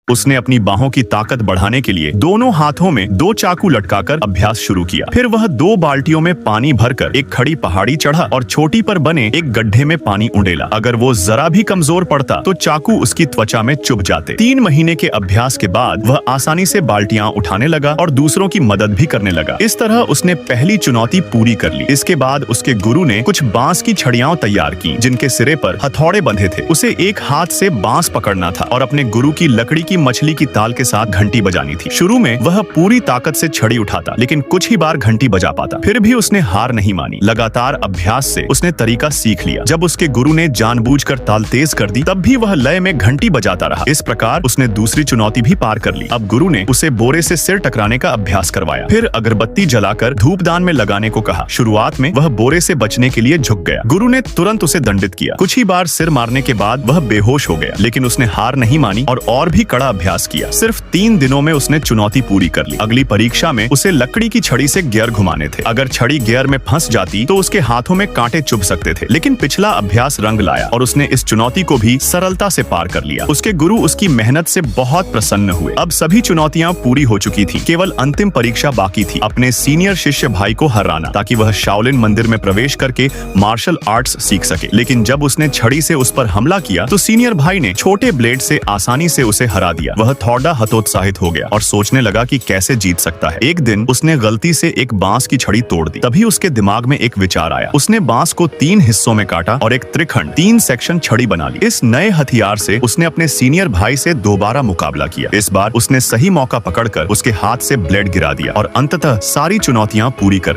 उसने अपनी बाहों की ताकत बढ़ाने के लिए दोनों हाथों में 2 चाकू लटकाकर अभ्यास शुरू किया। फिर वह 2 बाल्टियों में पानी भरकर एक खड़ी पहाड़ी चढ़ा और चोटी पर बने एक गड्ढे में पानी उंडेला। अगर वो जरा भी कमजोर पड़ता तो चाकू उसकी त्वचा में चुभ जाते। 3 महीने के अभ्यास के बाद वह आसानी से बाल्टियां उठाने लगा और दूसरों की मदद भी करने लगा। इस तरह उसने पहली चुनौती पूरी कर ली। इसके बाद उसके गुरु ने कुछ बांस की छड़ियां तैयार की जिनके सिरे पर हथौड़े बंधे थे। उसे एक हाथ से बांस पकड़ना था और अपने गुरु की लकड़ी की मछली की ताल के साथ घंटी बजानी थी। शुरू में वह पूरी ताकत से छड़ी उठाता, लेकिन कुछ ही बार घंटी बजा पाता। फिर भी उसने हार नहीं मानी। लगातार अभ्यास से उसने तरीका सीख लिया। जब उसके गुरु ने जानबूझकर ताल तेज कर दी, तब भी वह लय में घंटी बजाता रहा। इस प्रकार उसने दूसरी चुनौती भी पार कर ली। अब गुरु ने उसे बोरे से सिर टकराने का अभ्यास करवाया। फिर अगरबत्ती जलाकर धूपदान में लगाने को कहा। शुरुआत में वह बोरे से बचने के लिए झुक गया। गुरु ने तुरंत उसे दंडित किया। कुछ ही बार सिर मारने के बाद वह बेहोश हो गया, लेकिन उसने हार नहीं मानी और भी कड़ा अभ्यास किया। सिर्फ 3 दिनों में उसने चुनौती पूरी कर ली। अगली परीक्षा में उसे लकड़ी की छड़ी से गियर घुमाने थे। अगर छड़ी गियर में फंस जाती तो उसके हाथों में कांटे चुभ सकते थे, लेकिन पिछला अभ्यास रंग लाया और उसने इस चुनौती को भी सरलता से पार कर लिया। उसके गुरु उसकी मेहनत से बहुत प्रसन्न हुए। अब सभी चुनौतियां पूरी हो चुकी थी। केवल अंतिम परीक्षा बाकी थी, अपने सीनियर शिष्य भाई को हराना, ताकि वह शाओलिन मंदिर में प्रवेश करके मार्शल आर्ट्स सीख सके। लेकिन जब उसने छड़ी से उस पर हमला किया तो सीनियर भाई ने छोटे ब्लेड से आसानी से उसे हरा दिया। वह थोड़ा हतोत्साहित हो गया और सोचने लगा कि कैसे जीत सकता है। एक दिन उसने गलती से एक बांस की छड़ी तोड़ दी। तभी उसके दिमाग में एक विचार आया। उसने बांस को 3 हिस्सों में काटा और एक त्रिखंड 3 सेक्शन छड़ी बना ली। इस नए हथियार से उसने अपने सीनियर भाई से दोबारा मुकाबला किया। इस बार उसने सही मौका पकड़कर उसके हाथ से ब्लेड गिरा दिया और अंततः सारी चुनौतियां पूरी कर